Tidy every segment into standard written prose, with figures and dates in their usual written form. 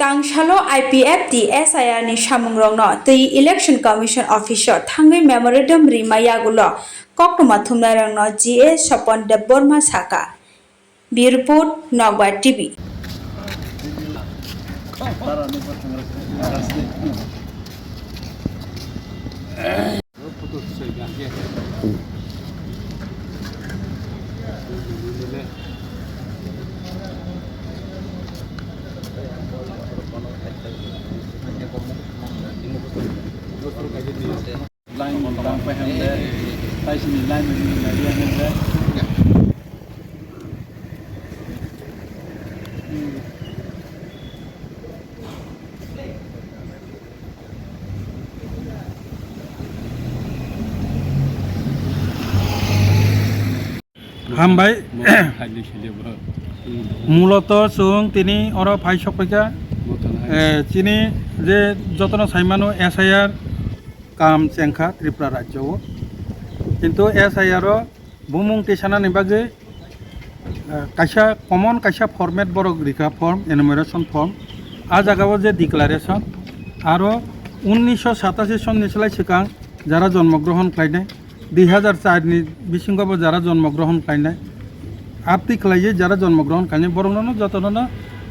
Tangshalo IPFT SIR ni samungrongno tei Election Commission Officer thangai memorandum rimayagulo koktoma thumnarangno GS Sopon Debborma Saka. Birput Nogba TV. Line bang pa hande tay sini line ni na dia hande হামবাই মূলত সুং তিনি or phi সপেকা চিনি যে যতন সাইমানো SIR কাম চেংখা ত্রিপুরা রাজ্য কিন্তু SIR বুমুং টিসানানি বাগে কাইসা common কাইসা format বড় রিকা form enumeration form আ জায়গাও যে ডিক্লারেশন আরও 1987 সন নিচলাই সিকাং যারা জন্মগ্রহণ খাইনাই 2004 नि बिसिंगाबो যারা জন্মগ্রহণ খাইনাই আপতি খাইয়ে যারা জন্মগ্রহণ খাইনাই বরংনো যতनो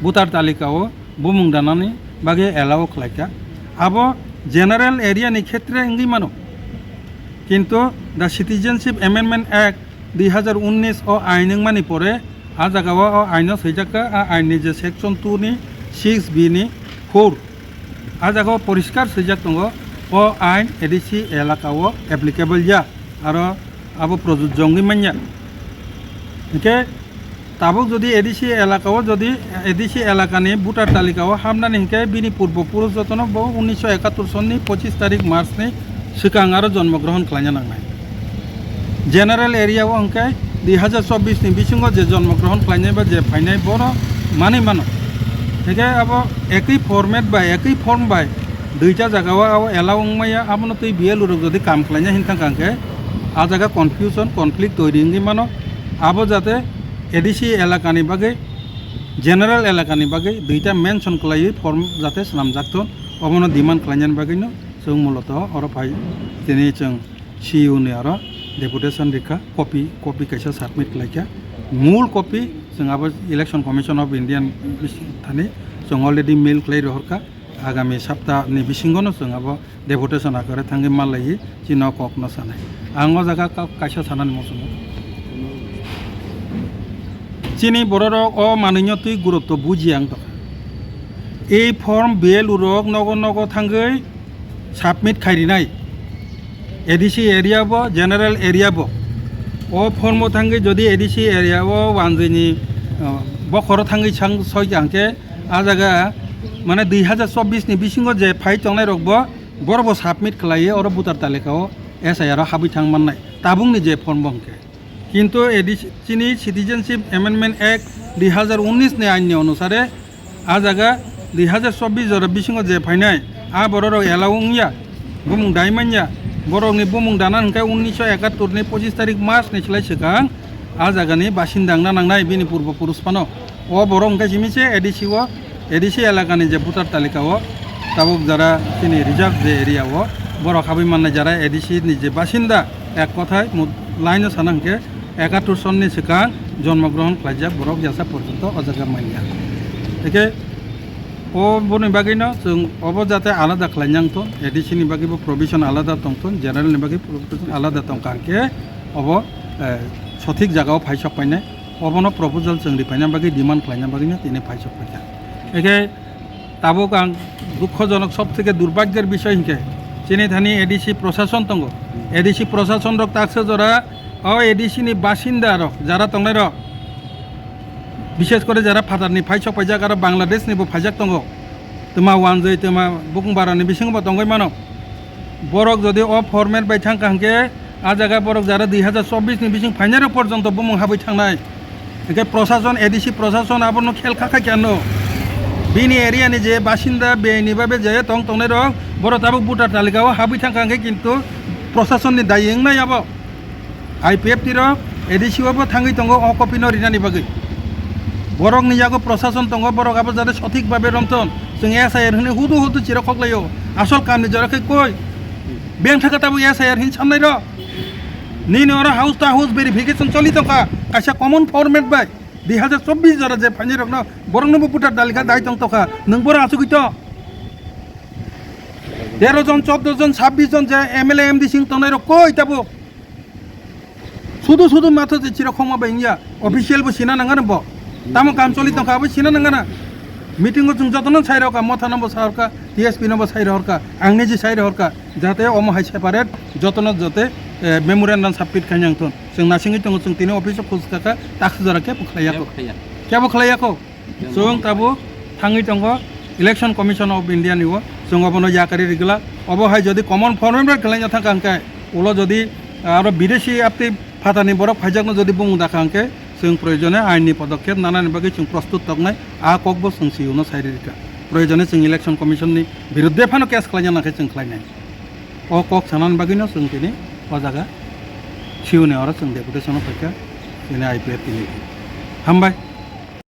ভোটার তালিকাও বুমুং দানানি বাগে এলাও খাইকা আবো জেনারেল এরিয়া नि ক্ষেত্রে ইঙ্গি মানো কিন্তু দা সিটিজেনশিপ অ্যামেন্ডমেন্ট অ্যাক্ট 2019 ও আইনিং মানি পরে আ জায়গাও ও আইন সইজাকা আ আইনি যে সেকশন 2 नि 6B नि 4 আ জায়গাও পরিষ্কার সইজাক দङ ও আইন এডিসি এলাকাও অ্যাপ্লিকেবল যা আর আবো প্রযোজ্য মান্য একে তাবক যদি এডিসি এলাকাও যদি এডিসি এলাকানি ভোটার তালিকাও হামনানি হিংকে বিনি পূর্বপুরুষ যতন 1971 সননি 25 তারিখ মার্চ नि সিকাং আর জন্মগ্রহণ খাইনা নাंनाय জেনারেল এরিয়াও হিংকে 2024 नि बिसिंग जे জন্মগ্রহণ খাইনাय বা যে ফাইনাय বড় মানি মানো একে আবো একই ফরম্যাট বা একই ফর্ম বাই দুইটা জায়গাও এলাওংমায়া আমনো তুই বিএলুরক যদি কাম খাইনা হিনতাং কাংকে आ जगह कन्फ्यूजन कनफ्लिक्ट तैरी मानो आबो जाते एडिसी एलाकानी बागे जेनारेल एलाकानी बागे दुईटा मेनसन खालायो फर्म जाते नामजागथन अबनो डिमान्ड खालायनायनि बागैनो जों मूलत और फाइ दिनै जों CU नि आरो डेपुटेशन रेखा कपि कैसा सबमिट खालायखा मूल कपि जों आबो इलेक्शन कमिशन अफ इंडियन थानि जों अलरेडी मेल खालाय रहरखा आगामी सप्ताहनि बिसिंगनो जों आबो डेपुटेशन आकारे थांगे मालायि चिनो ककनो सानाय आंगो जागा कायसा सानानि मसुनो चिनि बररक ओ मानैनो तुइ गुरुत्व बुजियां द এই ফর্ম বিএলুরক নগ থাঙ্গै সাবমিট খাইরিনাই এডিসি এরিয়াব জেনারেল এরিয়াব ও ফর্ম থাঙ্গै যদি এডিসি এরিয়াব ওয়ানজैनि বখর থাঙ্गै সাं सयजांके आ जागा माने 2024 नि बिसिंग जे फाइ तंनाय रकबो बरबो साबमिट खालायो और भोटार तालिकाओ SIR हाबि थां माननाय ताबुंनि जे फर्म बंके किन्तु एडिसिनि सिटिजेनशिप एमेंडमेंट एक्ट 2019 नि आइननि अनुसारे आ जागा 2024 जरा बिसिंग जे फाइनाय आ बररो एलाउंया बुमुं दाइमान्या बरनि बुमुं दाना हंका 1971 नि 25 तारिख मार्च नि सिलाय सिगां आ जागानि बासिन्दांना नांनाय बिनि पूर्वपुरुषपानो ओ बर हंका सिमिसे एडिसि एलाकानि जे भोटार तालिकाओ ताबुक जारा चिनि रिजार्व जे एरियाओ बर हाबि माननाय जारा एडिसि नि जे बासिन्दा एक कथाय लाइन सानांके 71 सननि सिगां जन्मग्रहण खालायजा बरक जासा पर्यन्त अजागा मानिया एके ओ बनि बागैनो जों अब जाते आलादा खालायनांथ एडिसि नि बागैबो प्रोविजन आलादा दंथ जेनारेल नि बागै प्रोविजन आलादा दंखांके अब सठिक जागाव फाइसक पाइनाय अबनो प्रपोजल जों रिफाइना बागै डिमान्ड खालायना बागैनो तिनि फाइसक पाइना एके ताबुक आं दुःखजनक सबथेके दुर्भाग्येर विषय हिंके चिनि थानि एडिसि प्रशासन दङ एडिसि प्रशासन रक ताकसे जरा ओ एडिसि नि बासिन्दा रक जारा तंनाय रक विशेष करे जारा फादारनि फाइसक पाइजाक आरो बांलादेशनिबो फाइजाक दङ तमा वानजै तमा बुकुंबारानि बिसिंबो दंगै मानो बरक जदि अ फरमेट बाय थां कांके आ जागा बरक जारा 2024 नि बिसिं फाइनाल पर्यन्त बुमुं हाबै थांनाय एके प्रशासन एडिसि प्रशासन आबनो खेल खाखा केनो बिनि एरिया नि जे बासिन्दा बेनि बाबे जे तंनाय रक बर ताबो भोटार तालिकाओ हाबै थां कांके किन्तु प्रशासन नि दायिंनाय आबो IPFT रक एडिसिआबो थांगै दङ अ कपिनो रिनानि बागै बरक निजागो प्रशासन दङ बरक आबो जाते सठिक भाबे रमथन जों SIR होनो हुदु हुदु चिरखलायो आसल कामनि जराखै कय बेंक थाखा ताबो SIR हिन सामनाय र नीनो और हाउस टा हाउस वेरिफिकेशन चलि तका कासा कमन फॉर्मेट बाय 2024 जरा जे फानि रखनो बरंनो पुटार दालिका दाय तंग तका नोंबोर आसुगित 13 जन 14 जन 26 जन जे MLA MD सिं तंनाय र कय ताबो শুধু শুধু মাথা যে চিরকমা বেঙ্গিয়া অফিসিয়াল বো সিনা নাঙ্গান ব তামো কাম চলি তকা বো সিনা নাঙ্গানা মিটিং जों যতন সাইর হকা মথা নম্বর সারকা টিএসপি নম্বর সাইর হকা आंनि जे साइर हरका जाहाथे अम हाइ सेपारेट जतन जाते मेमोरेन्डाम साबमिट खायनांथन जों नासिङै दङ जों तिनि अफिसाव खुसकाका ताखु जराके बुखलायाखौ क्या बुखलायाखौ जों ताबो थाङै दङ इलेक्शन कमिशन अफ इन्डिया निव जों अबनो याकारि रिगला अबहाय जदि कमन फॉर्मेट खालायना थाकांकाय उलो जदि आरो विदेशी आपति फातानि बरफ फाइजाकनो जदि बुङो दाखांके जों प्रयोजने आइननि पदक्षेप नानानि बागै जों प्रस्तुत तगनाय आ ककबो जों सिउनो साइरिका प्रयोजने जों इलेक्शन कमिशननि बिरुद्धे फानो केस खालायनाखै जों खालायनाय अ कक सानान बागैनो जों दिनै अजागा सिउने आरो जों डेपुटेसन फैका दिनै आइपिएफ दिनै हामबाय